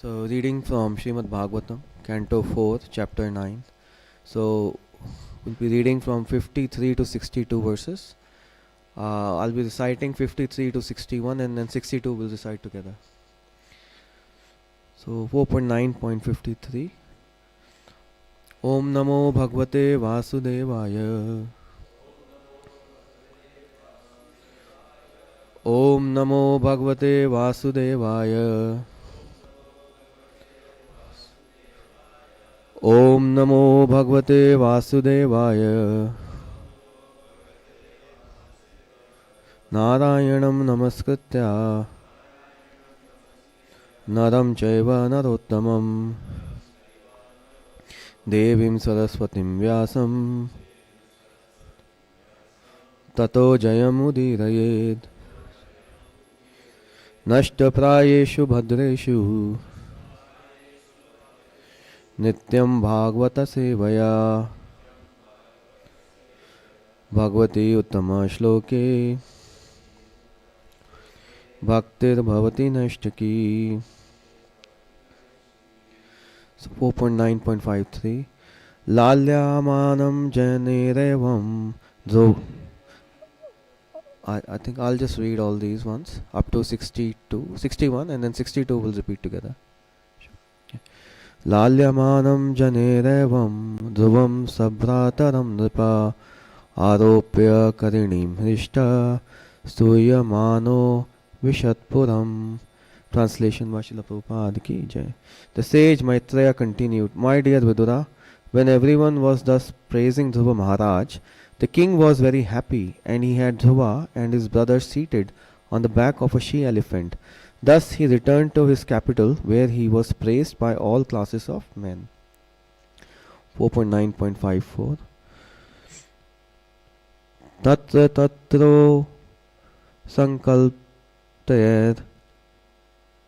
So, reading from Srimad Bhagavatam, Canto 4, Chapter 9. So, we'll be reading from 53 to 62 verses. I'll be reciting 53 to 61 and then 62 we'll recite together. So, 4.9.53. Om Namo Bhagavate Vasudevaya. Om Namo Bhagavate Vasudevaya. Om Namo Bhagavate Vasudevaya. Narayanam Namaskritya Naram Chaiva Narottamam Devim Saraswatim Vyasam Tato Jayamudirayed Nashtaprayeshu Bhadreshu Nityam Bhagavata Sevaya Bhagavati Uttama Shloke Bhaktir Bhavati Nashtaki. So 4.9.53 Lalyamanam Janerevam. So I think I'll just read all these ones up to 62, 61 and then 62 we'll repeat together. Lalyamanam Janerevam Dhruvam Sabhrataram Nripa Aropya Karinim Hrishta Stuyamano Vishatpuram. Translation by Srila Prabhupada ki jai. The sage Maitreya continued, My dear Vidura, when everyone was thus praising Dhruva Maharaj, the king was very happy, and he had Dhruva and his brother seated on the back of a she-elephant. Thus he returned to his capital, where he was praised by all classes of men. 4.9.54 Tatra Tatro Sankalpter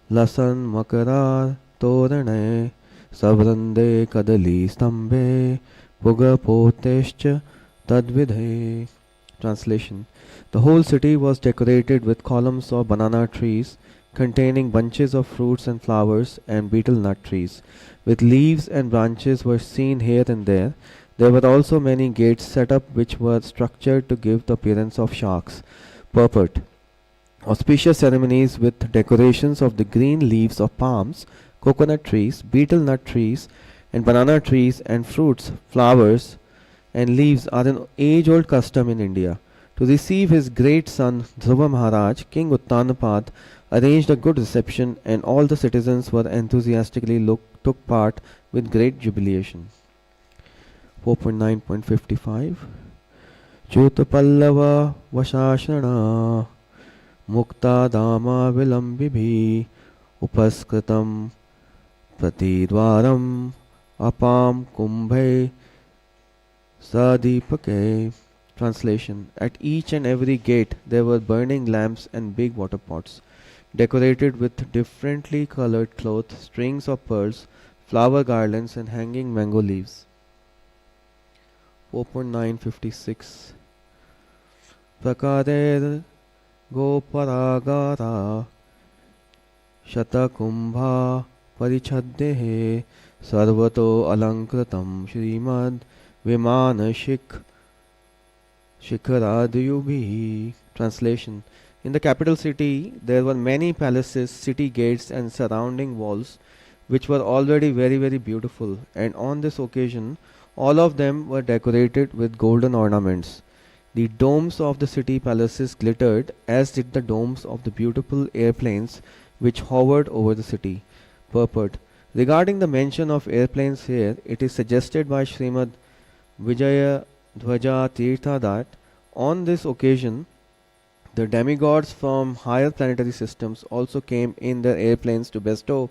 Lasan Makarar Torane Savrande Kadali Stambhe Pugapotescha Tadvidhe. Translation. The whole city was decorated with columns of banana trees containing bunches of fruits and flowers, and betel nut trees with leaves and branches were seen here and there. There were also many gates set up which were structured to give the appearance of sharks. Purport. Auspicious ceremonies with decorations of the green leaves of palms, coconut trees, betel nut trees, and banana trees, and fruits, flowers, and leaves are an age-old custom in India. To receive his great son Dhruva Maharaj, King Uttanapad arranged a good reception, and all the citizens were enthusiastically took part with great jubilation. 4.9.55 Chuta Pallava Vashashana Mukta Dama Vilambibhi Upaskritam Pratidvaram Apam Kumbhe Sadipake. Translation. At each and every gate there were burning lamps and big water pots, decorated with differently colored cloth, strings of pearls, flower garlands, and hanging mango leaves. 4.956 Prakarer Goparagara Shatakumbha Parichaddehe Sarvato Alankritam Shrimad Vimanashik Shikharadayubhi. Translation. In the capital city, there were many palaces, city gates, and surrounding walls, which were already very, very beautiful, and on this occasion, all of them were decorated with golden ornaments. The domes of the city palaces glittered, as did the domes of the beautiful airplanes which hovered over the city. Purport. Regarding the mention of airplanes here, it is suggested by Srimad Vijaya Dhwaja Tirtha that on this occasion the demigods from higher planetary systems also came in their airplanes to bestow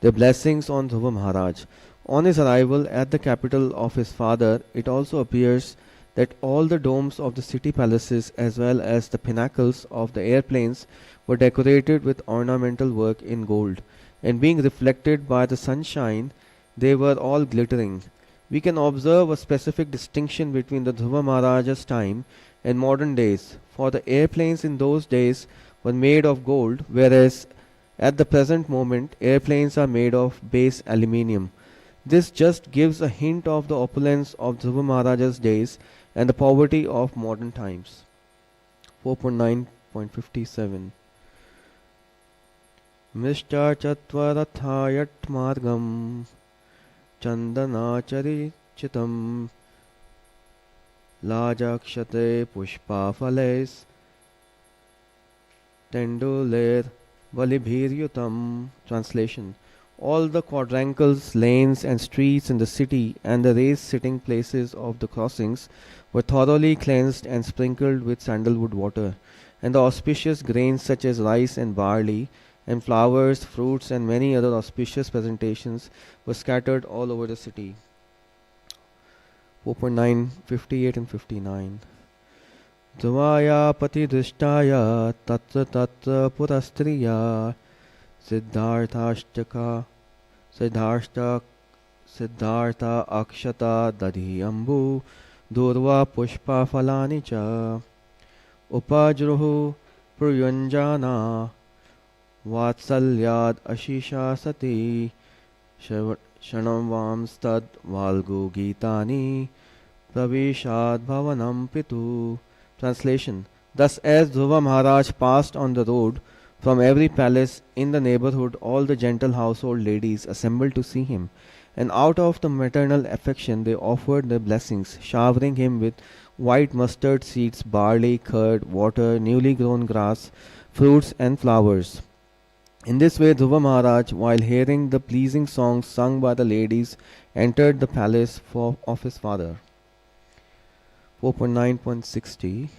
their blessings on Dhruva Maharaj. On his arrival at the capital of his father, it also appears that all the domes of the city palaces as well as the pinnacles of the airplanes were decorated with ornamental work in gold, and being reflected by the sunshine, they were all glittering. We can observe a specific distinction between the Dhruva Maharaja's time and modern days, for the airplanes in those days were made of gold, whereas At the present moment, airplanes are made of base aluminium. This just gives a hint of the opulence of Dhruva Maharaja's days and the poverty of modern times. 4.9.57 Mr. Chattvarathayat Margam Chandanachari Chitam Lajakshate Pushpa Phales Tenduler Valibhiryutam. Translation: all the quadrangles, lanes, and streets in the city and the raised sitting places of the crossings were thoroughly cleansed and sprinkled with sandalwood water, and the auspicious grains such as rice and barley, and flowers, fruits, and many other auspicious presentations were scattered all over the city. 4.9, 58 and 59. Dvaya patidrishtaya tatra tatra purastriya siddharthashtaka siddhartha siddhartha akshata dadhi ambu durva pushpa falani cha upajruhu pruyunjana vatsalyad ashisha sati shanamvamstad valgu gitani pravishad bhavanam pitu. Translation: thus, as Dhruva Maharaj passed on the road, from every palace in the neighborhood all the gentle household ladies assembled to see him, and out of the maternal affection they offered their blessings, showering him with white mustard seeds, barley, curd, water, newly grown grass, fruits, and flowers. In this way, Dhruva Maharaj, while hearing the pleasing songs sung by the ladies, entered the palace of his father. 4.9.60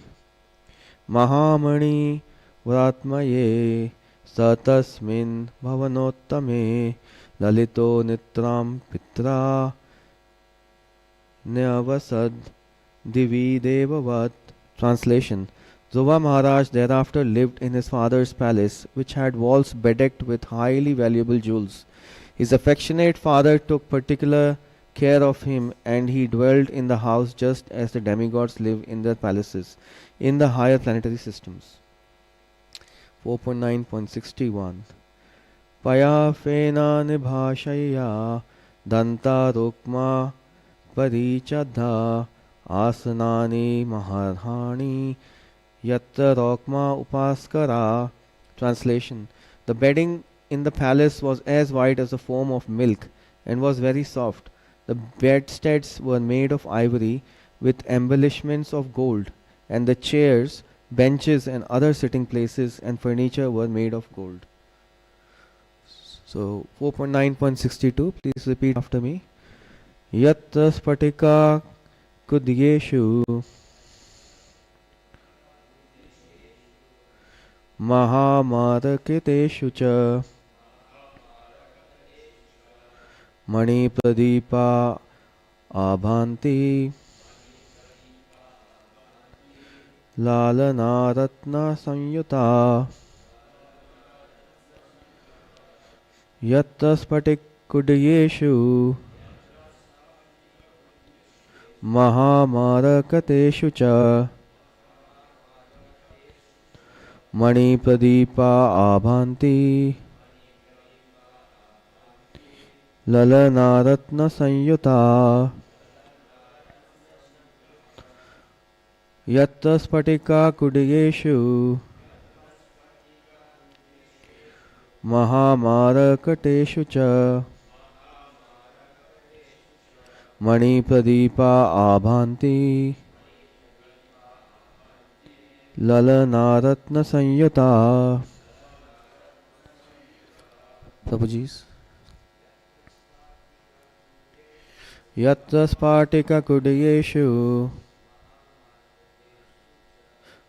Mahamani Vratmaye Satasmin Bhavanottame Lalito Nitram Pitra Nyavasad Divi Devavat. Translation: Dhruva Maharaj thereafter lived in his father's palace, which had walls bedecked with highly valuable jewels. His affectionate father took particular care of him, and he dwelled in the house just as the demigods live in their palaces in the higher planetary systems. 4.9.61 Paya Fena Nibhashaya Danta Rukma Parichadha Asanani Maharhani Yatta Rokma Upaskara. Translation: the bedding in the palace was as white as the foam of milk and was very soft. The bedsteads were made of ivory with embellishments of gold, and the chairs, benches, and other sitting places and furniture were made of gold. So 4.9.62, please repeat after me. Yatta spatika kudyeshu Mahamarakiteshu cha Mani Pradipa Abhanti Lalana Ratna Sanyuta Yatta Spatik Kudayeshu Mahamarakateshu cha Mani Pradipa Abhanti Lalana Ratna Sanyuta Yatta Spatika Kudayeshu Mahamarakateshu cha Mani Pradipa Abhanti Lalana Ratna Sanyuta. Prabhuji's Yatta Spatika Kudayeshu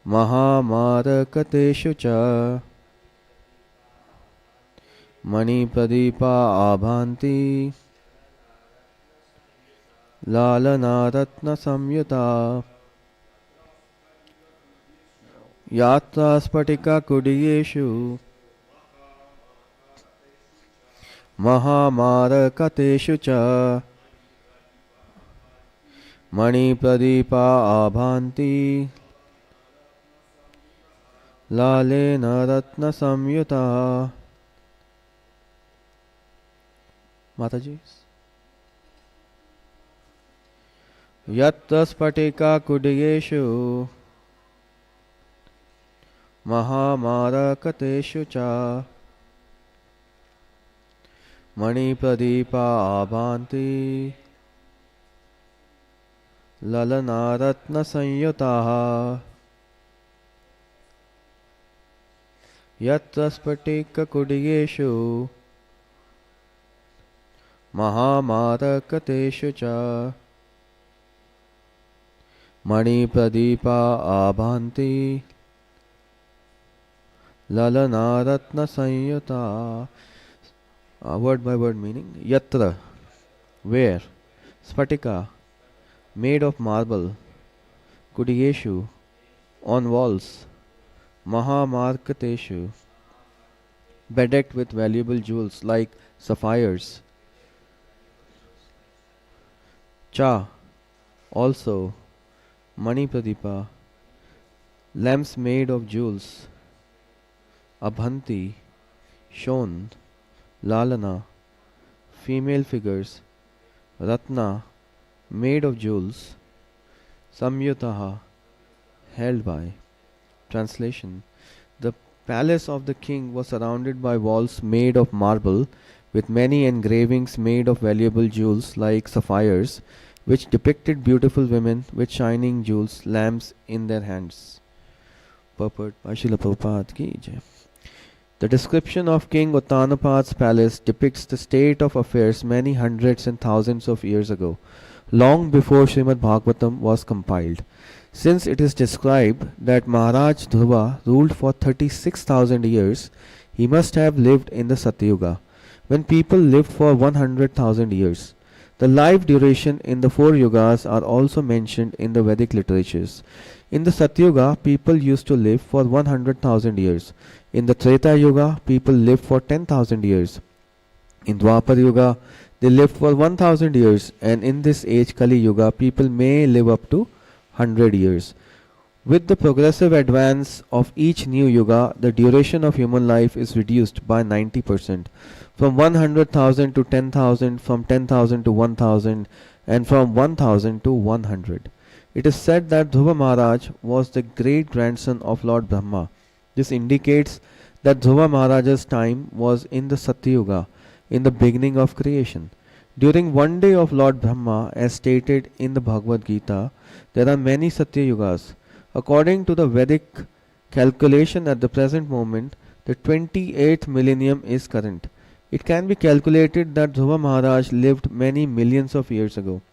Mahamarakateshu cha Mani Pradipa Abhanti Lalana Ratna Samyuta. Yatta Spatika Kudayeshu Mahamarakateshu cha Mani Pradipa Abhanti Lalena Ratna Samyuta. Mataji. Yatra spatika kudiyeshu महामारकतेषु च मणिप्रदीपा आभान्ति ललनारत्नसंयुताः यत्र स्फटिककुडीयेषु महामारकतेषु च मणिप्रदीपा आभान्ति Lalana Sanyuta. Word by word meaning. Yatra, where. Spatika, made of marble. Kudiyeshu, on walls. Mahamarkateshu, bedecked with valuable jewels like sapphires. Cha, also. Mani Pradipa, lamps made of jewels. Abhanti, shone. Lalana, female figures. Ratna, made of jewels. Samyutaha, held by. Translation. The palace of the king was surrounded by walls made of marble with many engravings made of valuable jewels like sapphires, which depicted beautiful women with shining jewels lamps in their hands. Purport by Srila Prabhupada ki jai. The description of King Uttanapad's palace depicts the state of affairs many hundreds and thousands of years ago, long before Srimad Bhagavatam was compiled. Since it is described that Maharaj Dhruva ruled for 36,000 years, he must have lived in the Satyuga, when people lived for 100,000 years. The life duration in the four yugas are also mentioned in the Vedic literatures. In the Satyuga, people used to live for 100,000 years. In the Treta Yuga, people lived for 10,000 years. In Dwapar Yuga, they lived for 1,000 years. And in this age, Kali Yuga, people may live up to 100 years. With the progressive advance of each new yuga, the duration of human life is reduced by 90%, from 100,000 to 10,000, from 10,000 to 1,000, and from 1,000 to 100. It is said that Dhruva Maharaj was the great grandson of Lord Brahma. This indicates that Dhruva Maharaj's time was in the Satyuga, in the beginning of creation. During one day of Lord Brahma, as stated in the Bhagavad Gita, there are many Satyugas. According to the Vedic calculation at the present moment, the 28th millennium is current. It can be calculated that Dhruva Maharaj lived many millions of years ago.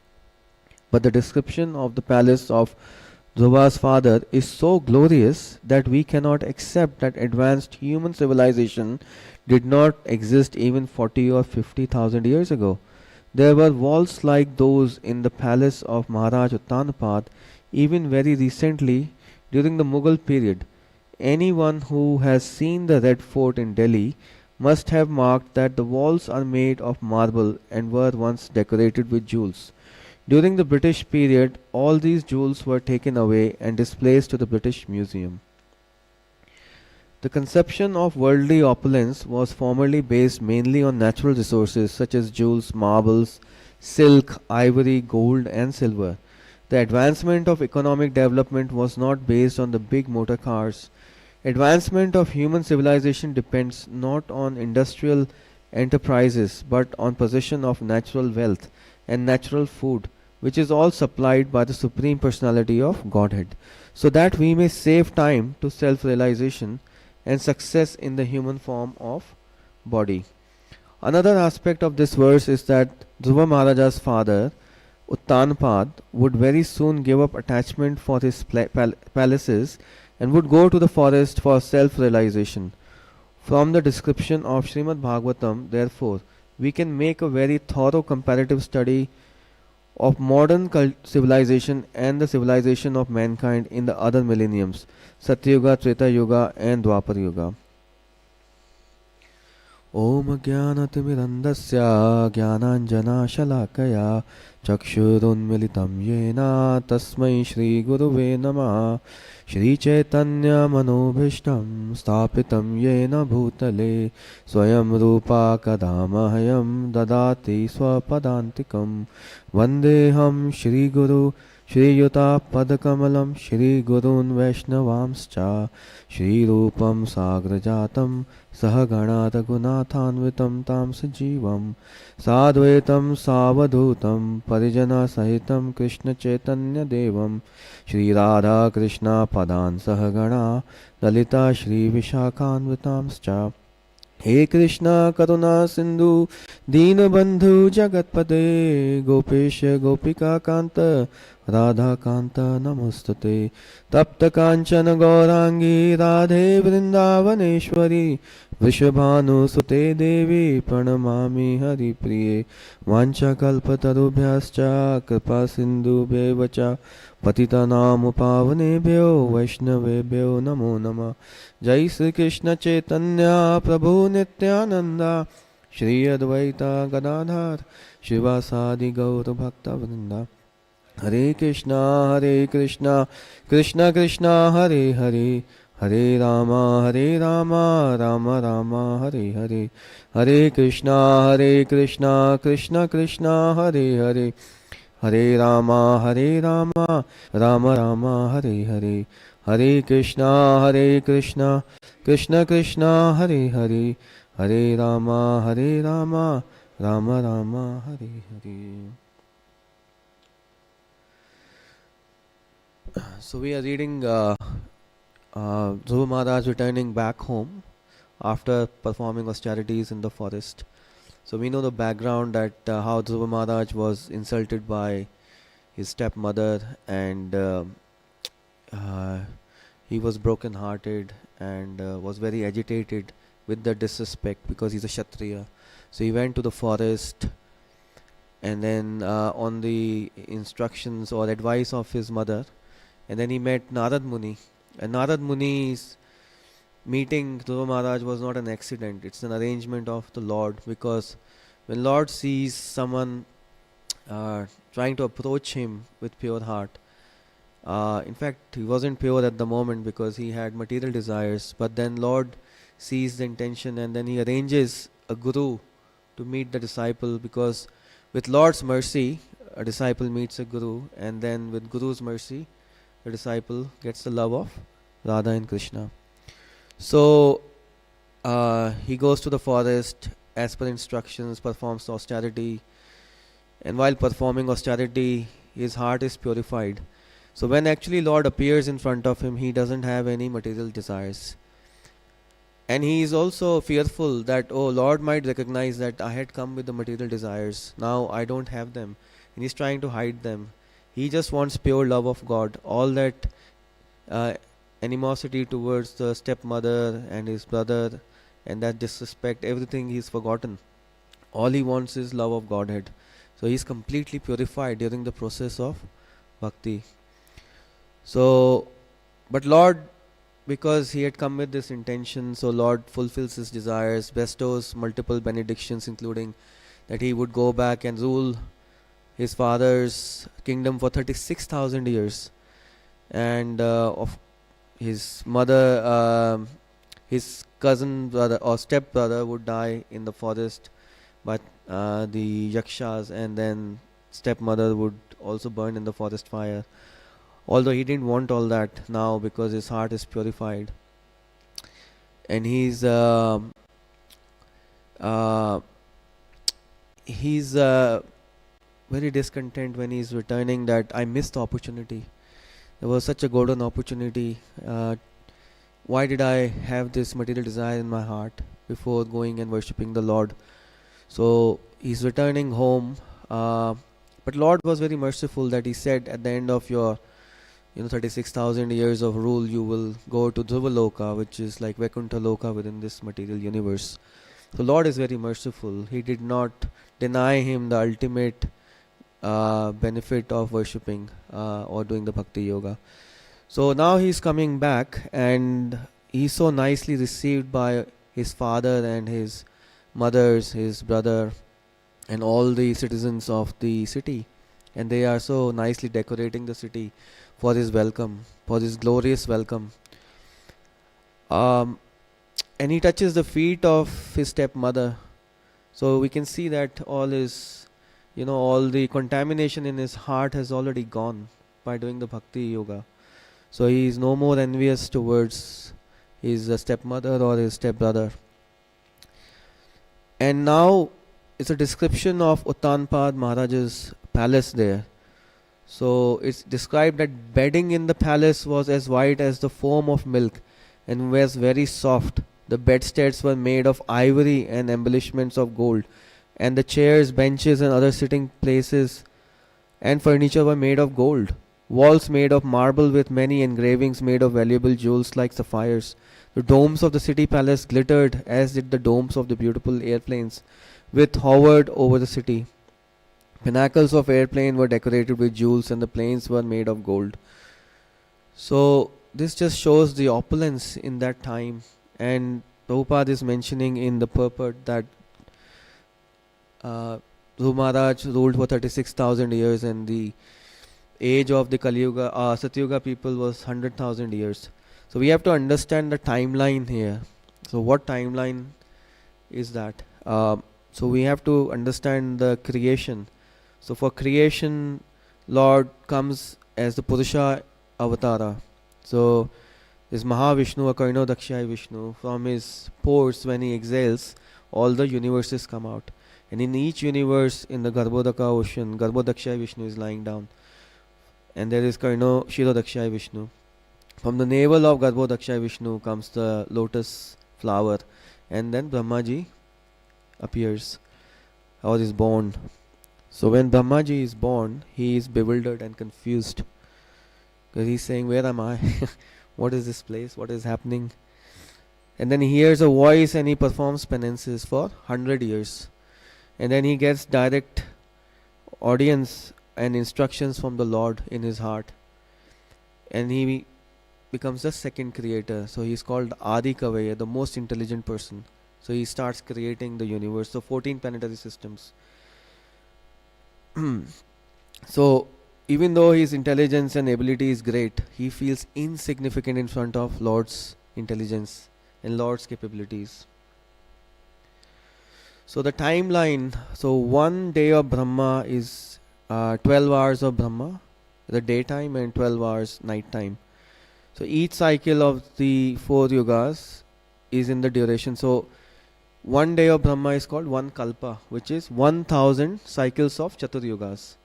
But the description of the palace of Dhruva's father is so glorious that we cannot accept that advanced human civilization did not exist even 40 or 50,000 years ago. There were walls like those in the palace of Maharaj Uttanapad even very recently during the Mughal period. Anyone who has seen the Red Fort in Delhi must have marked that the walls are made of marble and were once decorated with jewels. During the British period, all these jewels were taken away and displaced to the British Museum. The conception of worldly opulence was formerly based mainly on natural resources such as jewels, marbles, silk, ivory, gold, and silver. The advancement of economic development was not based on the big motor cars. Advancement of human civilization depends not on industrial enterprises but on possession of natural wealth and natural food, which is all supplied by the Supreme Personality of Godhead, so that we may save time to self-realization and success in the human form of body. Another aspect of this verse is that Dhruva Maharaja's father, Uttanapad, would very soon give up attachment for his palaces and would go to the forest for self-realization. From the description of Srimad Bhagavatam, therefore, we can make a very thorough comparative study of modern civilization and the civilization of mankind in the other millenniums, Satyuga, Treta Yuga and Dwapar Yuga. Om Jnanatimirandasya Jnananjana Shalakaya Chakshurunmilitam Yena Tasmai Shri Guruve Namah Shri Chaitanya Manobhishtam Stapitam Yena Bhutale Swayam Rupa Kadamahayam Dadati Swapadantikam Vandeham Shri Guru Shri Yuta Padakamalam Shri Gurun Vaishnavamscha Shri Rupam Sagrajatam Sahagana Raghunathanvitam Tam Sajivam Sadvaitam Savadhutam Parijana Sahitam Krishna Chaitanya Devam Shri Radha Krishna Padan Sahagana Lalita Shri Vishakhanvitamscha He Krishna Karuna Sindhu Deenabandhu Jagatpate Gopesha Gopika Kanta Radha Kanta Namastate Tapta Kanchana Gaurangi Radhe Vrindavaneshwari Vishabhanu Sute Devi Pranamami Hari Priye Vancha Kalpatarubhyascha Kripa Sindhu Bevacha Patitanam Pavanebhyo Vaishnavebhyo Namo Namah Jai Sri Krishna Chaitanya Prabhu Nityananda Shri Advaita Gadadhar Shivasadi Gaur Bhakta Vrinda Hare Krishna Krishna Krishna Hare Hare Hare Rama Rama Rama Hare Hare Hare Krishna Krishna Krishna Hare Hare Hare Rama Rama Rama Hare Hare Hare Krishna Krishna Krishna Hare Hare Hare Rama Rama Rama Hare Hare. So we are reading Dhruva Maharaj returning back home after performing austerities in the forest. So we know the background that how Dhruva Maharaj was insulted by his stepmother, and he was broken hearted and was very agitated with the disrespect because he's a Kshatriya. So he went to the forest, and then on the instructions or advice of his mother, and then he met Narad Muni. And Narad Muni's meeting Dhruva Maharaj was not an accident, it's an arrangement of the Lord, because when Lord sees someone trying to approach him with pure heart, in fact he wasn't pure at the moment because he had material desires, but then Lord sees the intention and then he arranges a guru to meet the disciple, because with Lord's mercy a disciple meets a guru, and then with Guru's mercy the disciple gets the love of Radha and Krishna. So he goes to the forest as per instructions, performs austerity, and while performing austerity his heart is purified. So when actually Lord appears in front of him, he doesn't have any material desires, and he is also fearful that, oh, Lord might recognize that I had come with the material desires, now I don't have them, and he's trying to hide them. He just wants pure love of God. All that animosity towards the stepmother and his brother and that disrespect, everything he's forgotten. All he wants is love of Godhead. So he's completely purified during the process of bhakti. So, but Lord, because he had come with this intention, so Lord fulfills his desires, bestows multiple benedictions, including that he would go back and rule his father's kingdom for 36,000 years, and of his mother, his cousin brother or step brother would die in the forest, but the yakshas, and then stepmother would also burn in the forest fire. Although he didn't want all that now because his heart is purified, and he's very discontent when he's returning that I missed the opportunity. There was such a golden opportunity. Why did I have this material desire in my heart before going and worshipping the Lord? So he's returning home, but Lord was very merciful that he said at the end of your 36,000 years of rule, you will go to Dhruvaloka, which is like Vaikuntha Loka within this material universe. So Lord is very merciful. He did not deny him the ultimate benefit of worshipping or doing the bhakti yoga. So now he's coming back, and he's so nicely received by his father and his mothers, his brother, and all the citizens of the city. and they are so nicely decorating the city for his welcome, for his glorious welcome. Um, and he touches the feet of his stepmother. So we can see that all his, all the contamination in his heart has already gone by doing the bhakti yoga. So he is no more envious towards his stepmother or his stepbrother. And now it's a description of Uttanpad Maharaj's palace there. So it's described that bedding in the palace was as white as the foam of milk and was very soft. The bedsteads were made of ivory and embellishments of gold, and the chairs, benches, and other sitting places and furniture were made of gold. Walls made of marble with many engravings made of valuable jewels like sapphires. The domes of the city palace glittered as did the domes of the beautiful airplanes which hovered over the city. Pinnacles of airplane were decorated with jewels and the planes were made of gold. So this just shows the opulence in that time, and Prabhupada is mentioning in the purport that Dhruv Maharaj ruled for 36,000 years and the age of the Kali Yuga, Satyuga people was 100,000 years. So we have to understand the timeline here. So what timeline is that? So we have to understand the creation. So for creation, Lord comes as the Purusha Avatara. So this Mahavishnu, Akarno Dakshaya Vishnu, from his pores when he exhales, all the universes come out. And in each universe, in the Garbhodaka ocean, Garbhodakshaya Vishnu is lying down. And there is Karno Shirodakshaya Vishnu. From the navel of Garbhodakshaya Vishnu comes the lotus flower. And then Brahmaji appears or is born. So when Brahmaji is born, he is bewildered and confused. Because he's saying, where am I? What is this place? What is happening? And then he hears a voice and he performs penances for 100 years. And then he gets direct audience and instructions from the Lord in his heart. And he becomes the second creator. So he's called Adi Kavaya, the most intelligent person. So he starts creating the universe. So 14 planetary systems. So even though his intelligence and ability is great, he feels insignificant in front of Lord's intelligence and Lord's capabilities. So the timeline, so one day of Brahma is 12 hours of Brahma, the daytime, and 12 hours night time. So each cycle of the 4 yugas is in the duration. So one day of Brahma is called one kalpa, which is 1000 cycles of Chatur yugas.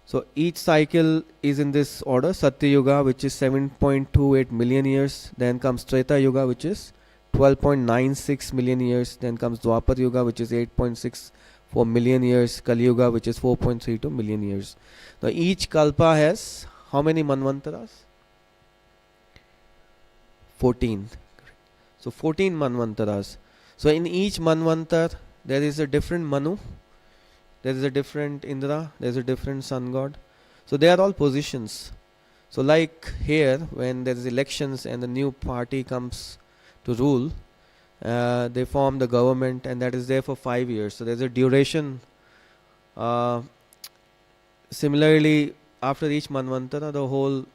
So each cycle is in this order. Satya Yuga, which is 7.28 million years. Then comes Treta Yuga, which is 12.96 million years. Then comes Dwapar Yuga, which is 8.64 million years. Kali Yuga, which is 4.32 million years. Now each kalpa has how many manvantaras? 14. So 14 manvantaras. So in each manvantar, there is a different Manu. There is a different Indra, there is a different sun god. So they are all positions. So like here, when there is elections and the new party comes to rule, they form the government and that is there for 5 years. So there is a duration. Similarly, after each Manvantara, the whole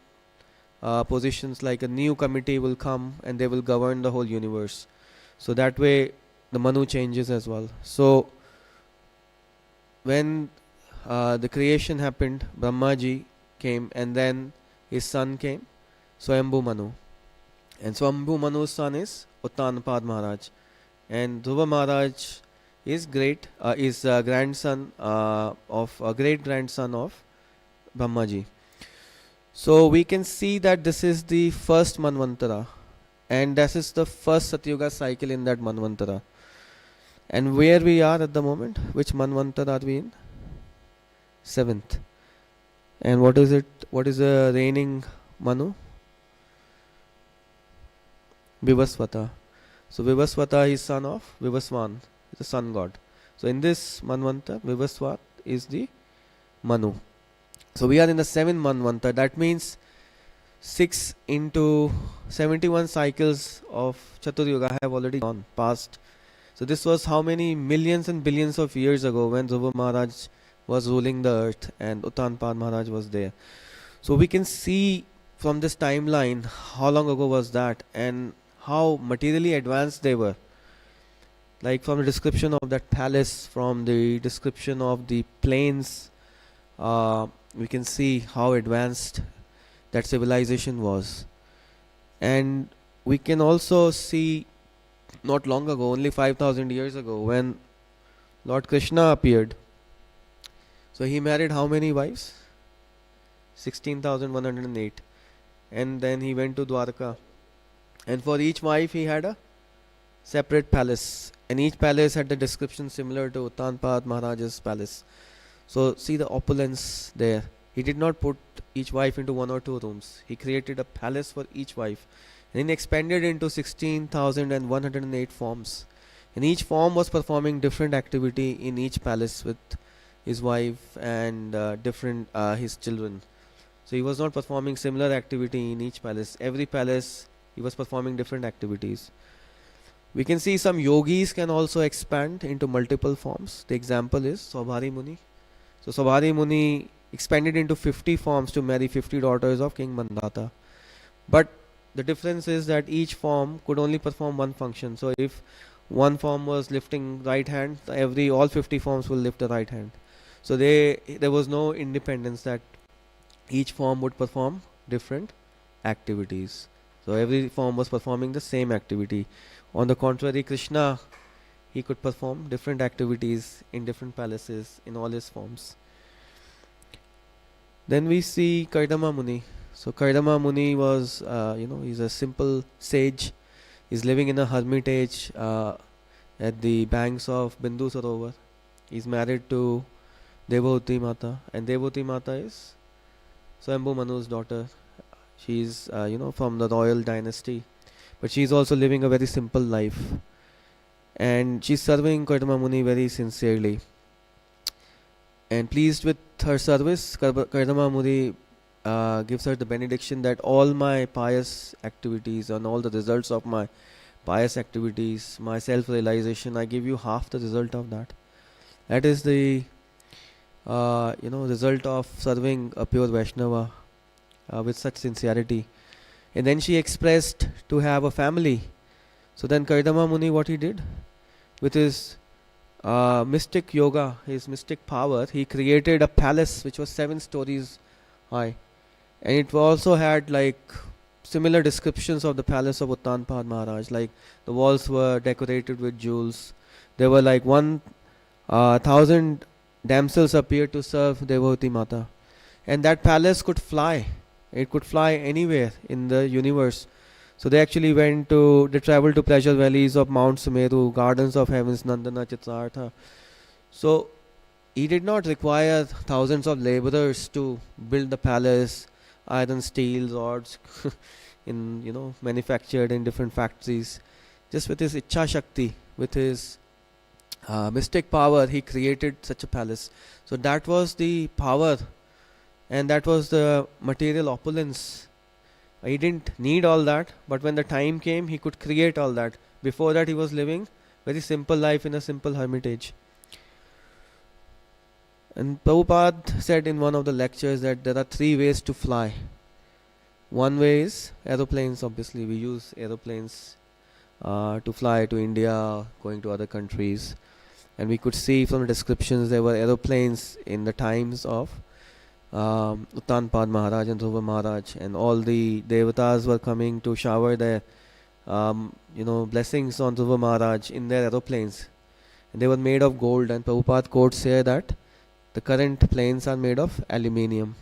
positions like a new committee will come and they will govern the whole universe. So that way the Manu changes as well. So when the creation happened, Brahmaji came and then his son came, Swayambhu Manu. And Swayambhu Manu's son is Uttanpad Maharaj. And Dhruva Maharaj is grandson of a great grandson of Brahmaji. So we can see that this is the first Manvantara. And this is the first Satyuga cycle in that Manvantara. And where we are at the moment, which Manvantara are we in? 7th. And what is it? What is the reigning Manu? Vivasvata. So Vivasvata is son of Vivasvan, the sun god. So in this Manvanta, Vivasvat is the Manu. So we are in the 7th Manvanta. That means 6 into 71 cycles of Chatur Yuga have already gone past. So this was how many millions and billions of years ago when Dhruva Maharaj was ruling the earth, and Uttanpad Maharaj was there. So we can see from this timeline how long ago was that and how materially advanced they were. Like from the description of that palace, from the description of the plains, we can see how advanced that civilization was. And we can also see not long ago, only 5,000 years ago, when Lord Krishna appeared. So he married how many wives? 16,108. And then he went to Dwarka. And for each wife he had a separate palace. And each palace had the description similar to Uttanpad Maharaj's palace. So see the opulence there. He did not put each wife into one or two rooms. He created a palace for each wife. And then expanded into 16,108 forms. And each form was performing different activity in each palace with his wife and different his children. So he was not performing similar activity in each palace. Every palace he was performing different activities. We can see some yogis can also expand into multiple forms. The example is Saubhari Muni. So Saubhari Muni expanded into 50 forms to marry 50 daughters of King Mandata. But the difference is that each form could only perform one function. So if one form was lifting right hand, all 50 forms will lift the right hand. So there was no independence, that each form would perform different activities. So every form was performing the same activity. On the contrary, Krishna, he could perform different activities in different palaces in all his forms. Then we see Kardama Muni. So Kardama Muni was, he's a simple sage. He's living in a hermitage at the banks of Bindu Sarovar. He's married to Devavati Mata, and Devavati Mata is Swayambhu Manu's daughter. She's, from the royal dynasty, but she's also living a very simple life. And she's serving Kardama Muni very sincerely. And pleased with her service, Kardama Muni gives her the benediction that all my pious activities and all the results of my pious activities, my self-realization, I give you half the result of that. That is the result of serving a pure Vaishnava with such sincerity. And then she expressed to have a family. So then Kardama Muni, what he did with his mystic yoga, his mystic power, he created a palace which was 7 stories high. And it also had like similar descriptions of the palace of Uttanpad Maharaj. Like the walls were decorated with jewels. There were like 1,000 damsels appeared to serve Devavati Mata. And that palace could fly. It could fly anywhere in the universe. So they actually traveled to pleasure valleys of Mount Sumeru, gardens of heavens, Nandana, Chitrartha. So he did not require thousands of laborers to build the palace, iron, steel, rods, manufactured in different factories. Just with his Ichha Shakti, with his mystic power, he created such a palace. So that was the power, and that was the material opulence. He didn't need all that, but when the time came, he could create all that. Before that, he was living very simple life in a simple hermitage. And Prabhupada said in one of the lectures that there are 3 ways to fly. One way is aeroplanes. Obviously, we use aeroplanes to fly to India, going to other countries. And we could see from the descriptions there were aeroplanes in the times of Uttanpad Maharaj and Dhruva Maharaj, and all the devatas were coming to shower their blessings on Dhruva Maharaj in their aeroplanes. And they were made of gold, and Prabhupada quotes here that the current planes are made of aluminium.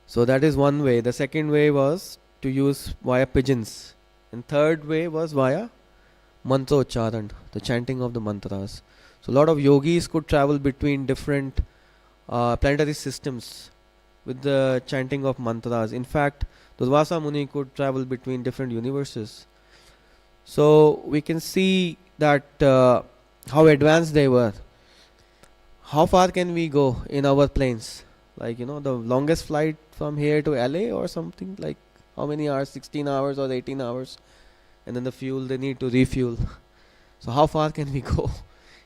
So that is one way. The second way was to use via pigeons. And third way was via mantrocharan, the chanting of the mantras. So a lot of yogis could travel between different planetary systems with the chanting of mantras. In fact, Durvasa Muni could travel between different universes. So we can see that how advanced they were. How far can we go in our planes? Like, the longest flight from here to LA or something, like how many hours? 16 hours or 18 hours. And then the fuel, they need to refuel. So how far can we go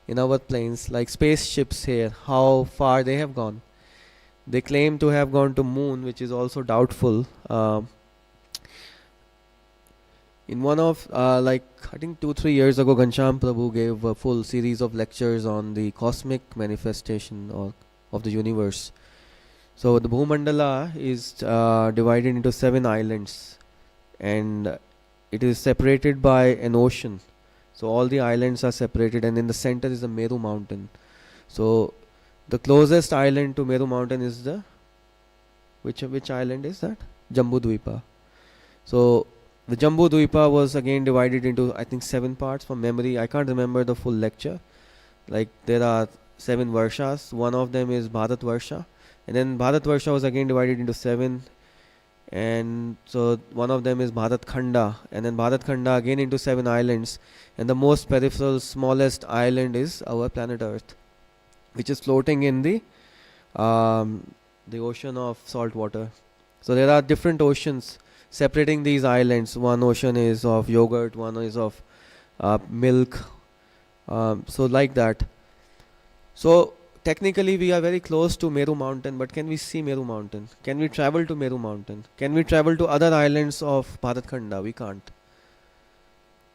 in our planes, like spaceships here, how far they have gone. They claim to have gone to moon, which is also doubtful. In one of like I think 2-3 years ago, Gansham Prabhu gave a full series of lectures on the cosmic manifestation of the universe. So the Bhumandala is divided into 7 islands, and it is separated by an ocean. So all the islands are separated, and in the center is the Meru mountain. So the closest island to Meru mountain is the which island is that? Jambu Dvipa. So the Jambu Dvipa was again divided into I think 7 parts from memory. I can't remember the full lecture. Like there are 7 Varshas. One of them is Bharat Varsha, and then Bharat Varsha was again divided into 7. And so one of them is Bharat Khanda, and then Bharat Khanda again into 7 islands. And the most peripheral, smallest island is our planet Earth, which is floating in the ocean of salt water. So there are different oceans separating these islands. One ocean is of yogurt, one is of milk. So like that. So technically we are very close to Meru mountain, but can we see Meru mountain? Can we travel to Meru mountain? Can we travel to other islands of Bharat Khanda? We can't,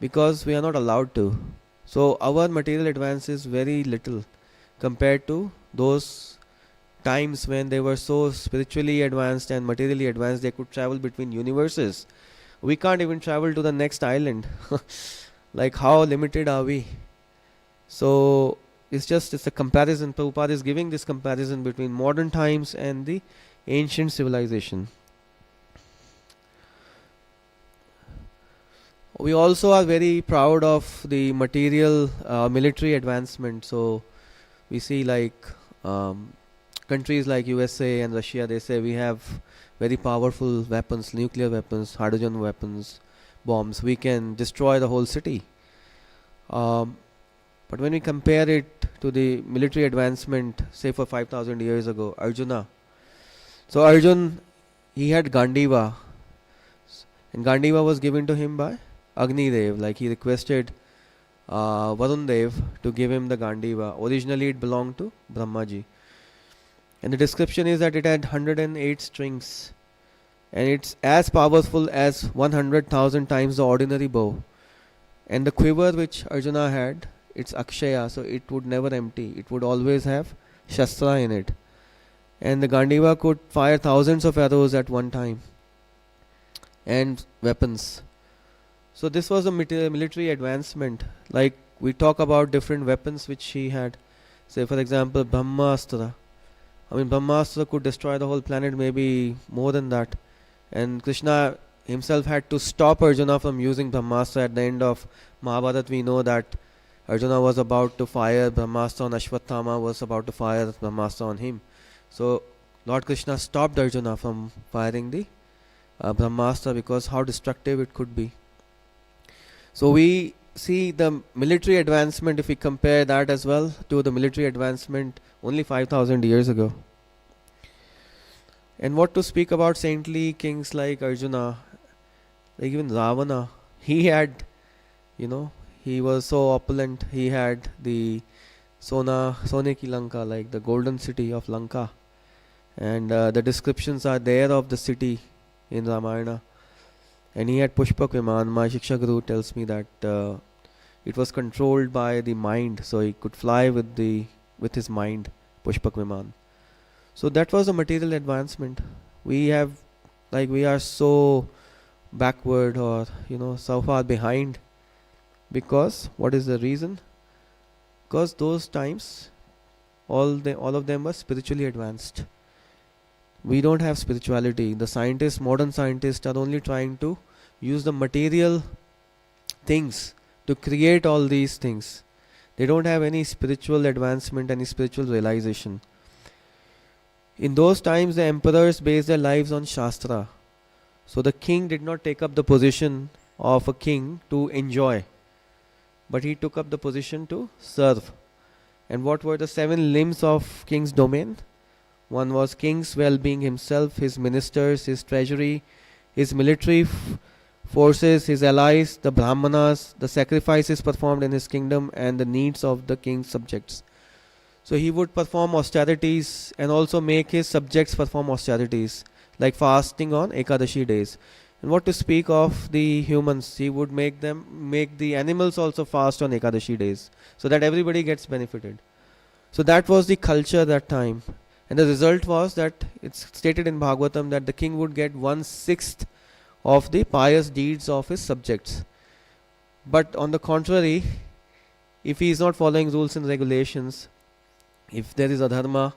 because we are not allowed to. So our material advance is very little compared to those times when they were so spiritually advanced and materially advanced, they could travel between universes. We can't even travel to the next island. Like how limited are we? So it's a comparison. Prabhupada is giving this comparison between modern times and the ancient civilization. We also are very proud of the material military advancement. So we see like countries like USA and Russia, they say we have very powerful weapons, nuclear weapons, hydrogen weapons, bombs. We can destroy the whole city. But when we compare it to the military advancement, say for 5,000 years ago, Arjuna. So Arjun, he had Gandiva, and Gandiva was given to him by Agni Dev. Like he requested Varun Dev to give him the Gandiva. Originally it belonged to Brahmaji. And the description is that it had 108 strings, and it's as powerful as 100,000 times the ordinary bow. And the quiver which Arjuna had, it's Akshaya, so it would never empty. It would always have Shastra in it. And the Gandiva could fire thousands of arrows at one time, and weapons. So this was a military advancement. Like we talk about different weapons which he had. Say for example Brahmastra. I mean Brahmastra could destroy the whole planet, maybe more than that. And Krishna himself had to stop Arjuna from using Brahmastra. At the end of Mahabharata we know that Arjuna was about to fire Brahmastra on Ashwatthama, was about to fire Brahmastra on him. So Lord Krishna stopped Arjuna from firing the Brahmastra, because how destructive it could be. So we see the military advancement, if we compare that as well to the military advancement only 5,000 years ago. And what to speak about saintly kings like Arjuna, like even Ravana. He had, he was so opulent. He had the Sone ki Lanka, like the golden city of Lanka. And the descriptions are there of the city in Ramayana. And he had Pushpak Viman. My Shiksha Guru tells me that it was controlled by the mind, so he could fly with his mind, Pushpak Viman. So that was a material advancement. We are so backward, or so far behind, because what is the reason? Because those times all of them were spiritually advanced. We don't have spirituality. The modern scientists are only trying to use the material things to create all these things. They don't have any spiritual advancement, any spiritual realization. In those times the emperors based their lives on Shastra. So the king did not take up the position of a king to enjoy, but he took up the position to serve. And what were the 7 limbs of king's domain? One was king's well-being himself, his ministers, his treasury, his military forces, his allies, the Brahmanas, the sacrifices performed in his kingdom, and the needs of the king's subjects. So he would perform austerities and also make his subjects perform austerities, like fasting on Ekadashi days. And what to speak of the humans, he would make the animals also fast on Ekadashi days, so that everybody gets benefited. So that was the culture that time. And the result was that it's stated in Bhagavatam that the king would get 1/6 of the pious deeds of his subjects. But on the contrary, if he is not following rules and regulations, if there is adharma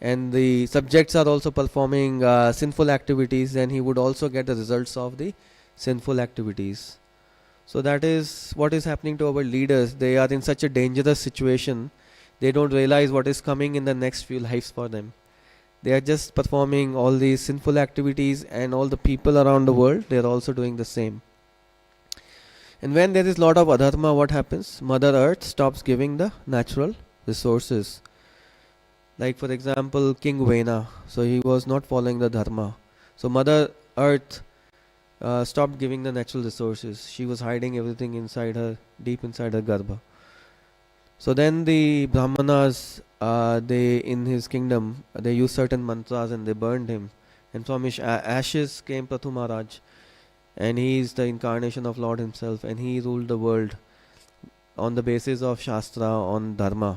and the subjects are also performing sinful activities, then he would also get the results of the sinful activities. So that is what is happening to our leaders. They are in such a dangerous situation. They don't realize what is coming in the next few lives for them. They are just performing all these sinful activities, and all the people around the world, they are also doing the same. And when there is lot of adharma, what happens? Mother Earth stops giving the natural resources. Like for example, King Vena. So he was not following the dharma. So Mother Earth stopped giving the natural resources. She was hiding everything inside her, deep inside her garbha. So then the Brahmanas, they in his kingdom, they used certain mantras and they burned him. And from his ashes came Prathu Maharaj. And he is the incarnation of Lord himself. And he ruled the world on the basis of Shastra, on Dharma.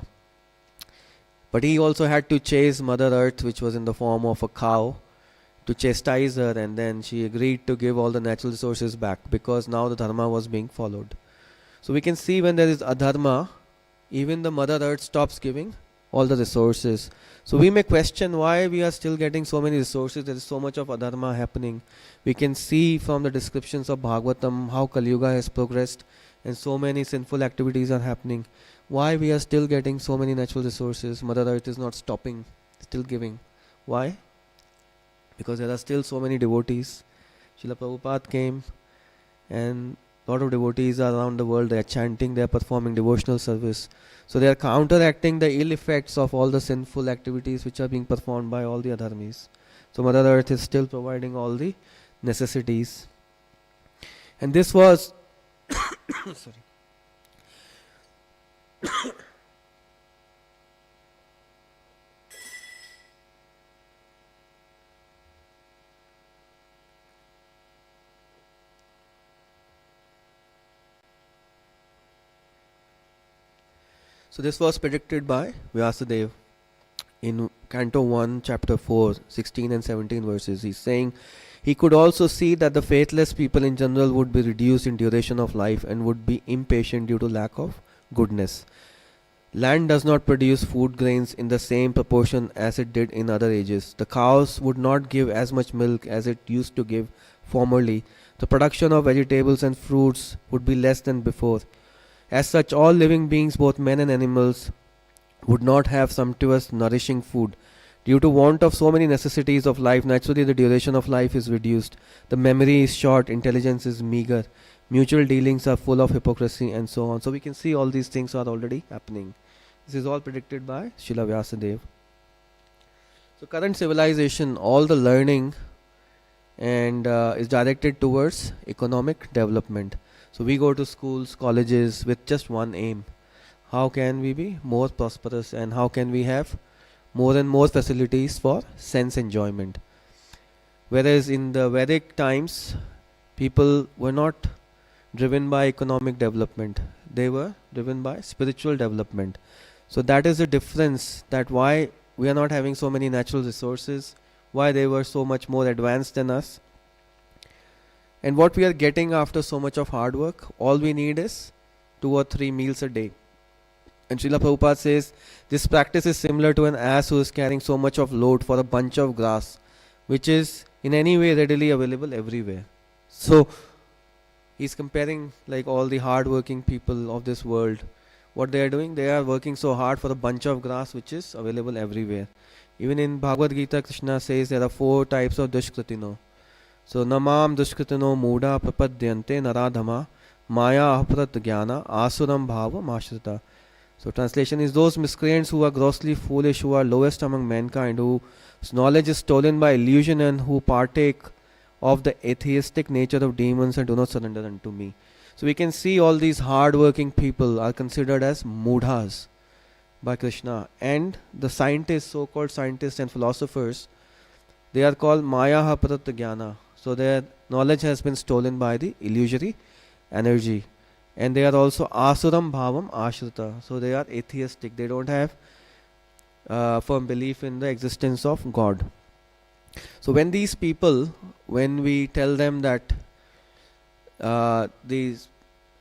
But he also had to chase Mother Earth, which was in the form of a cow, to chastise her, and then she agreed to give all the natural resources back, because now the Dharma was being followed. So we can see when there is adharma, even the Mother Earth stops giving all the resources. So we may question why we are still getting so many resources. There is so much of adharma happening. We can see from the descriptions of Bhagavatam how Kali Yuga has progressed and so many sinful activities are happening. Why we are still getting so many natural resources? Mother Earth is not stopping, still giving. Why? Because there are still so many devotees. Srila Prabhupada came, and a lot of devotees are around the world. They are chanting, they are performing devotional service. So they are counteracting the ill effects of all the sinful activities which are being performed by all the adharmis. So Mother Earth is still providing all the necessities. And this was sorry. So this was predicted by Vyasadeva in Canto 1, Chapter 4, 16 and 17 verses. He's saying he could also see that the faithless people in general would be reduced in duration of life and would be impatient due to lack of goodness. Land does not produce food grains in the same proportion as it did in other ages. The cows would not give as much milk as it used to give formerly. The production of vegetables and fruits would be less than before. As such, all living beings, both men and animals, would not have sumptuous, nourishing food. Due to want of so many necessities of life, naturally the duration of life is reduced. The memory is short, intelligence is meager, mutual dealings are full of hypocrisy, and so on. So we can see all these things are already happening. This is all predicted by Srila Vyasadeva. So current civilization, all the learning and is directed towards economic development. So we go to schools, colleges with just one aim. How can we be more prosperous, and how can we have more and more facilities for sense enjoyment? Whereas in the Vedic times, people were not driven by economic development. They were driven by spiritual development. So that is the difference, that why we are not having so many natural resources, why they were so much more advanced than us. And what we are getting after so much of hard work, all we need is 2 or 3 meals a day. And Srila Prabhupada says, this practice is similar to an ass who is carrying so much of load for a bunch of grass, which is in any way readily available everywhere. So, he's comparing like all the hard working people of this world. What they are doing, they are working so hard for a bunch of grass which is available everywhere. Even in Bhagavad Gita, Krishna says there are 4 types of dushkritino. So, namam dushkritino muda prapadyante naradhama maya ahprat jnana asuram bhava mashrita. So translation is, those miscreants who are grossly foolish, who are lowest among mankind, whose knowledge is stolen by illusion, and who partake of the atheistic nature of demons and do not surrender unto me. So we can see all these hard-working people are considered as mudhas by Krishna, and the scientists, so-called scientists and philosophers, they are called Maya Pratta Jnana. So their knowledge has been stolen by the illusory energy. And they are also Asuram Bhavam Ashrita. So they are atheistic. They don't have firm belief in the existence of God. So when these people, when we tell them that these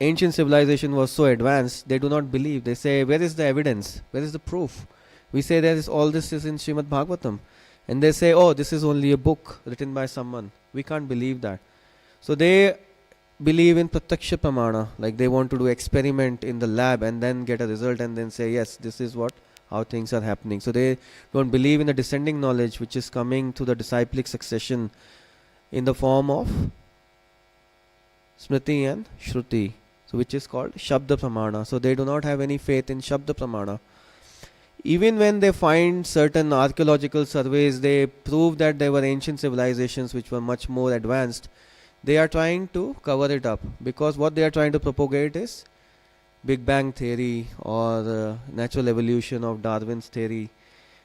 ancient civilization was so advanced, they do not believe. They say, where is the evidence? Where is the proof? We say there is all this is in Srimad Bhagavatam. And they say, oh, this is only a book written by someone. We can't believe that. So they believe in Pratyaksha Pramana, like they want to do experiment in the lab and then get a result and then say, yes, this is what how things are happening. So they don't believe in the descending knowledge which is coming to the disciplic succession in the form of Smriti and Shruti, so which is called Shabda Pramana. So they do not have any faith in Shabda Pramana. Even when they find certain archaeological surveys, they prove that there were ancient civilizations which were much more advanced. They are trying to cover it up because what they are trying to propagate is Big Bang theory or natural evolution of Darwin's theory,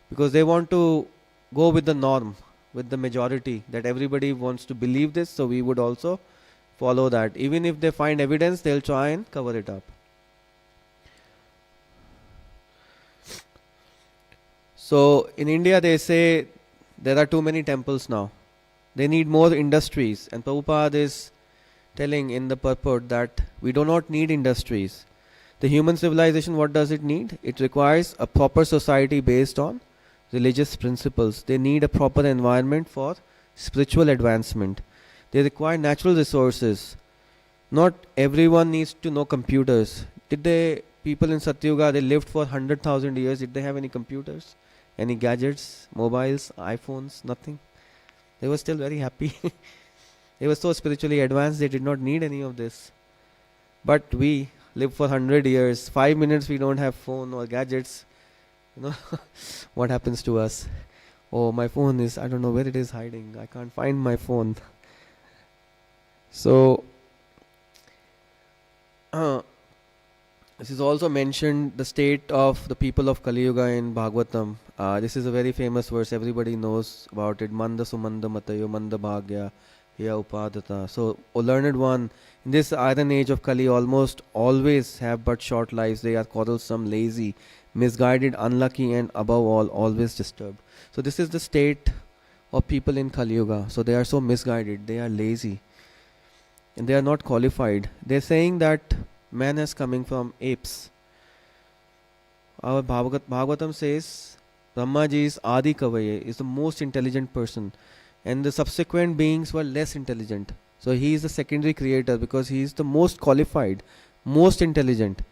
because they want to go with the norm, with the majority, that everybody wants to believe this, so we would also follow that. Even if they find evidence, they'll try and cover it up. So in India they say there are too many temples now. They need more industries, and Prabhupada is telling in the purport that we do not need industries. The human civilization, what does it need? It requires a proper society based on religious principles. They need a proper environment for spiritual advancement. They require natural resources. Not everyone needs to know computers. People in Satyuga, they lived for 100,000 years. Did they have any computers? Any gadgets, mobiles, iPhones? Nothing. They were still very happy. They were so spiritually advanced, they did not need any of this. But we live for 100 years. 5 minutes we don't have phone or gadgets. What happens to us? Oh, my phone is, I don't know where it is hiding. I can't find my phone. So, this is also mentioned the state of the people of Kali Yuga in Bhagavatam. This is a very famous verse. Everybody knows about it. Manda sumanda matayo manda bhagya ya upadata. So, O learned one, in this iron age of Kali, almost always have but short lives. They are quarrelsome, lazy, misguided, unlucky, and above all, always disturbed. So, this is the state of people in Kali Yuga. So, they are so misguided. They are lazy. And they are not qualified. They are saying that man is coming from apes. Our Bhagavatam says Brahmaji is Adi Kavaye, is the most intelligent person, and the subsequent beings were less intelligent. So he is the secondary creator because he is the most qualified, most intelligent.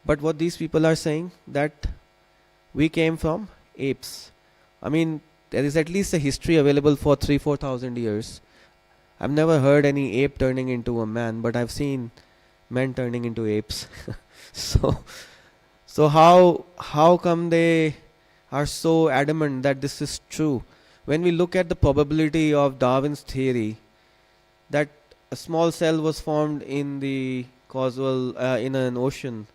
But what these people are saying, that we came from apes. I mean, there is at least a history available for 3,000-4,000 years. I've never heard any ape turning into a man, but I've seen men turning into apes. So how come they are so adamant that this is true? When we look at the probability of Darwin's theory, that a small cell was formed in the causal in an ocean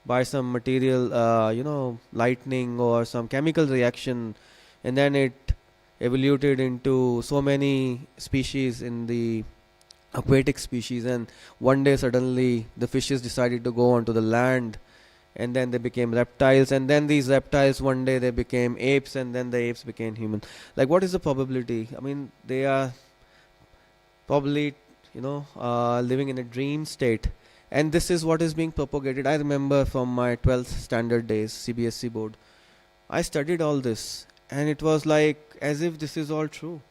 by some material, lightning or some chemical reaction, and then it evoluted into so many species in the aquatic species, and one day suddenly the fishes decided to go onto the land, and then they became reptiles, and then these reptiles one day they became apes, and then the apes became human. Like, what is the probability? I mean, they are probably living in a dream state, and this is what is being propagated. I remember from my 12th standard days, CBSE board, I studied all this, and it was like as if this is all true.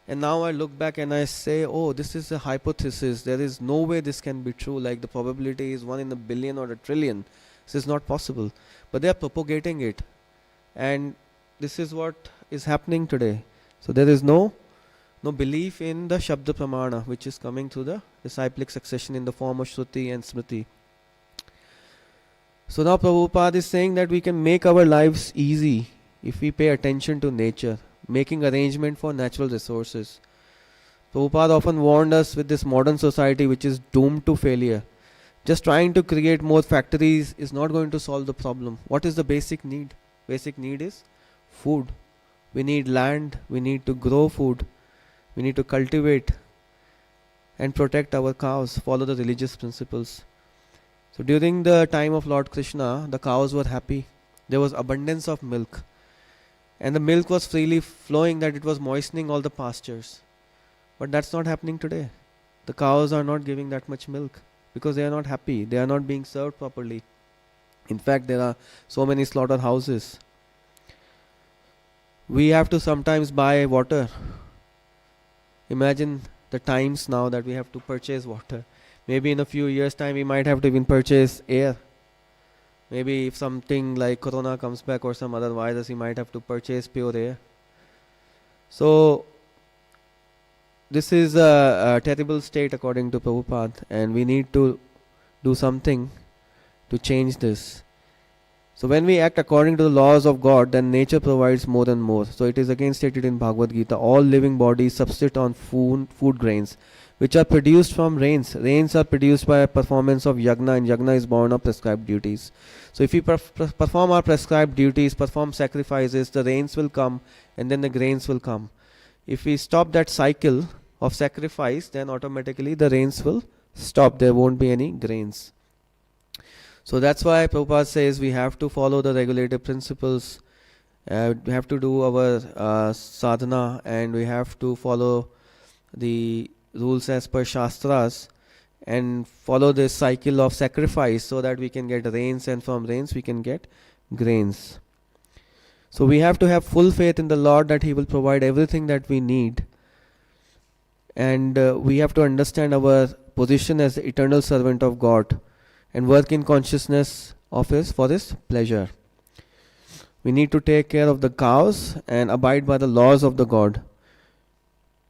And now I look back and I say, oh, this is a hypothesis. There is no way this can be true. Like, the probability is 1 in a billion or a trillion. This is not possible. But they are propagating it. And this is what is happening today. So there is no belief in the Shabda Pramana, which is coming through the disciplic succession in the form of Shruti and Smriti. So now Prabhupada is saying that we can make our lives easy if we pay attention to nature, making arrangement for natural resources. Prabhupada often warned us with this modern society which is doomed to failure. Just trying to create more factories is not going to solve the problem. What is the basic need? Basic need is food. We need land, we need to grow food, we need to cultivate and protect our cows, follow the religious principles. So during the time of Lord Krishna, the cows were happy. There was abundance of milk. And the milk was freely flowing that it was moistening all the pastures. But that's not happening today. The cows are not giving that much milk because they are not happy. They are not being served properly. In fact, there are so many slaughterhouses. We have to sometimes buy water. Imagine the times now that we have to purchase water. Maybe in a few years' time we might have to even purchase air. Maybe if something like corona comes back or some other virus, we might have to purchase pure air. So this is a terrible state according to Prabhupada, and we need to do something to change this. So when we act according to the laws of God, then nature provides more and more. So it is again stated in Bhagavad Gita, all living bodies subsist on food grains, which are produced from rains. Rains are produced by a performance of yagna, and yagna is born of prescribed duties. So if we perform our prescribed duties, perform sacrifices, the rains will come and then the grains will come. If we stop that cycle of sacrifice, then automatically the rains will stop. There won't be any grains. So that's why Prabhupada says we have to follow the regulative principles. We have to do our sadhana, and we have to follow the rules as per Shastras and follow this cycle of sacrifice so that we can get rains, and from rains we can get grains. So we have to have full faith in the Lord that He will provide everything that we need. And we have to understand our position as the eternal servant of God and work in consciousness of His for His pleasure. We need to take care of the cows and abide by the laws of the God.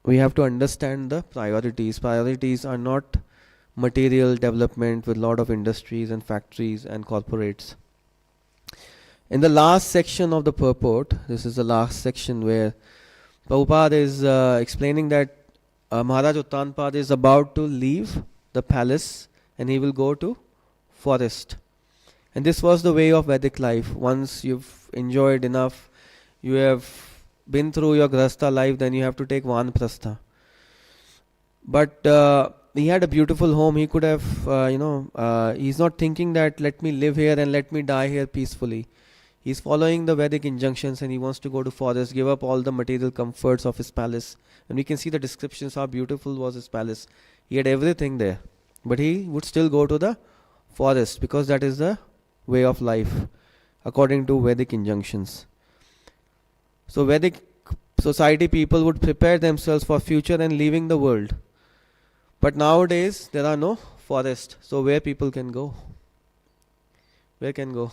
We have to understand the priorities. Priorities are not material development with lot of industries and factories and corporates. In the last section of the purport, this is the last section where Prabhupada is explaining that Maharaj Uttanpad is about to leave the palace and he will go to forest. And this was the way of Vedic life. Once you've enjoyed enough, you have been through your grahastha life, then you have to take Vanprastha. But he had a beautiful home. He could have, he's not thinking that let me live here and let me die here peacefully. He's following the Vedic injunctions and he wants to go to forest, give up all the material comforts of his palace. And we can see the descriptions how beautiful was his palace. He had everything there. But he would still go to the forest because that is the way of life according to Vedic injunctions. So Vedic society people would prepare themselves for future and leaving the world. But nowadays there are no forests. So where people can go? Where can go?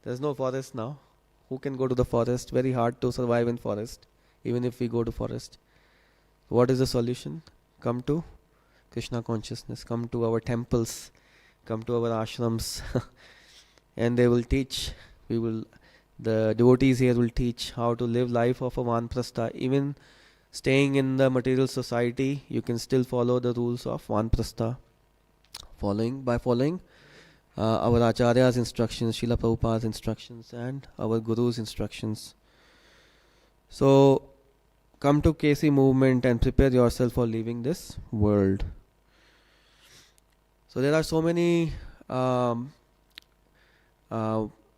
There's no forest now. Who can go to the forest? Very hard to survive in forest, even if we go to forest. What is the solution? Come to Krishna consciousness. Come to our temples. Come to our ashrams. And they will teach. The devotees here will teach how to live life of a Vanprastha. Even staying in the material society, you can still follow the rules of Vanprastha. By following our Acharya's instructions, Srila Prabhupada's instructions, and our Guru's instructions. So, come to KC movement and prepare yourself for leaving this world. So, there are so many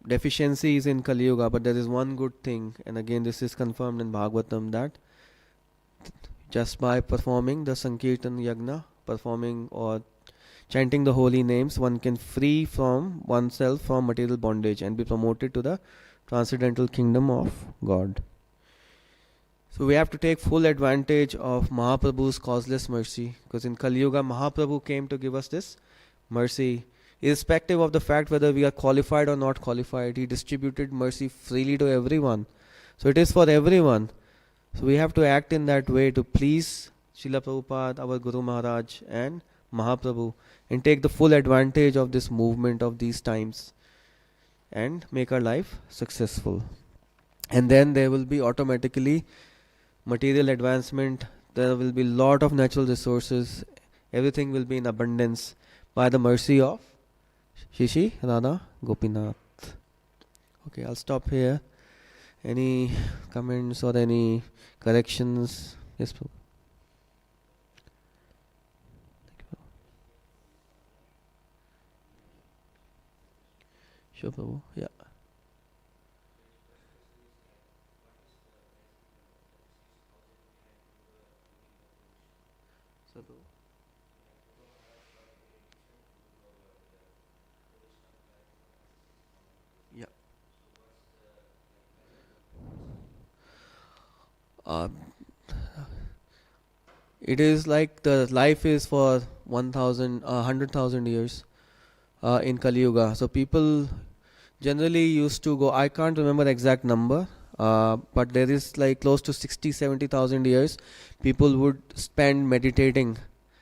deficiencies in Kali Yuga, but there is one good thing, and again this is confirmed in Bhagavatam, that just by performing the Sankirtan Yagna, performing or chanting the holy names, one can free from oneself from material bondage and be promoted to the transcendental kingdom of God. So we have to take full advantage of Mahaprabhu's causeless mercy, because in Kali Yuga Mahaprabhu came to give us this mercy. Irrespective of the fact whether we are qualified or not qualified, he distributed mercy freely to everyone. So it is for everyone. So we have to act in that way to please Srila Prabhupada, our Guru Maharaj, and Mahaprabhu, and take the full advantage of this movement of these times and make our life successful. And then there will be automatically material advancement there will be lot of natural resources. Everything will be in abundance by the mercy of Shishi Radha Gopinath. Okay, I'll stop here. Any comments or any corrections? Yes, Prabhu. Sure, Prabhu. Yeah. So, Prabhu. Yeah. Uh, it is like the life is for 1,000, 100,000 years in Kali Yuga. So people generally used to go, I can't remember the exact number, but there is like close to 60, 70,000 years people would spend meditating.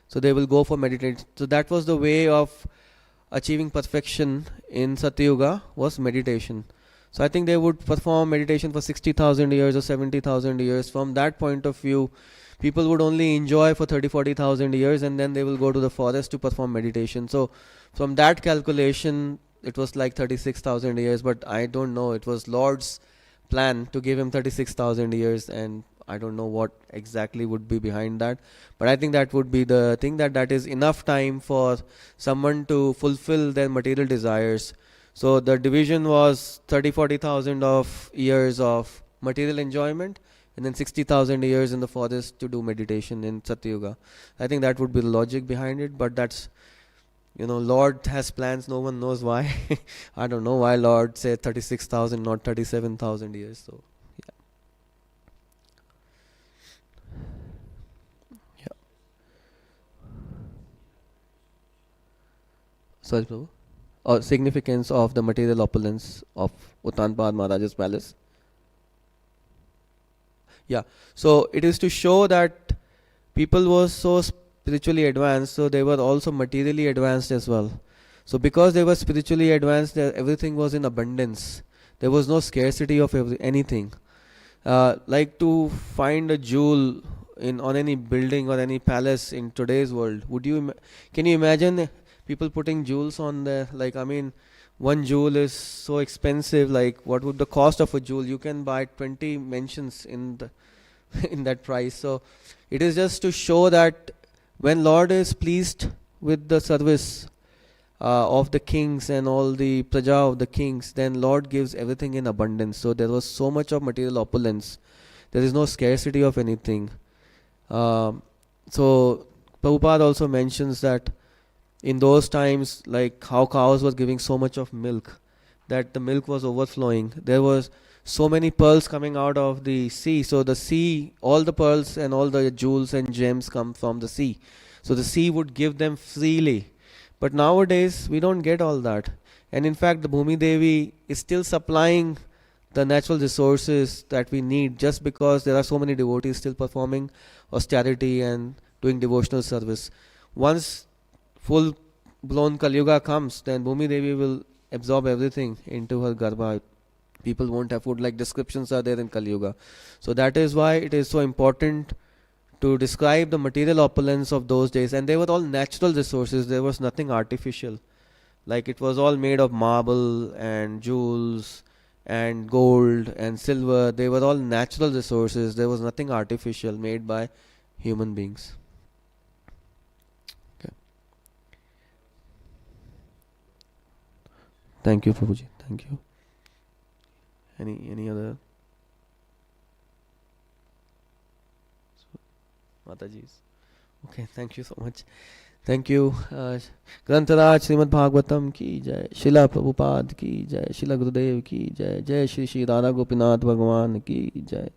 So they will go for meditation. So that was the way of achieving perfection in Satyuga, was meditation. So I think they would perform meditation for 60,000 years or 70,000 years. From that point of view, people would only enjoy for 30, 40,000 years, and then they will go to the forest to perform meditation. So from that calculation, it was like 36,000 years, but I don't know. It was Lord's plan to give him 36,000 years, and I don't know what exactly would be behind that. But I think that would be the thing, that is enough time for someone to fulfill their material desires. So the division was 30, 40,000 of years of material enjoyment, and then 60,000 years in the forest to do meditation in Satyuga. I think that would be the logic behind it, but that's, Lord has plans, no one knows why. I don't know why Lord said 36,000, not 37,000 years. So, yeah. Yeah. Sorry, Prabhu. Or significance of the material opulence of Uttanpad Maharaja's palace. Yeah. So it is to show that people were so spiritually advanced, so they were also materially advanced as well. So because they were spiritually advanced, everything was in abundance. There was no scarcity of anything. Like to find a jewel on any building or any palace in today's world. Can you imagine people putting jewels on there? Like, I mean, one jewel is so expensive. Like, what would the cost of a jewel? You can buy 20 mansions in in that price. So it is just to show that when Lord is pleased with the service of the kings and all the praja of the kings, then Lord gives everything in abundance. So there was so much of material opulence. There is no scarcity of anything. So Prabhupada also mentions that in those times, like how cows were giving so much of milk, that the milk was overflowing. There was so many pearls coming out of the sea. So the sea, all the pearls and all the jewels and gems come from the sea. So the sea would give them freely. But nowadays, we don't get all that. And in fact, the Bhumi Devi is still supplying the natural resources that we need, just because there are so many devotees still performing austerity and doing devotional service. Once full blown Kali Yuga comes, then Bhumi Devi will absorb everything into her Garbha. People won't have food, like descriptions are there in Kali Yuga. So that is why it is so important to describe the material opulence of those days. And they were all natural resources, there was nothing artificial. Like it was all made of marble and jewels and gold and silver. They were all natural resources. There was nothing artificial made by human beings. Okay. Thank you, Prabhuji. Thank you. Any other? Mataji's. Okay, thank you so much. Thank you. ग्रंथराज Shrimad Bhagavatam की जय, शिला प्रभुपाद की जय, शिला गुरुदेव की जय, जय श्री श्री राधा गोपीनाथ भगवान की जय.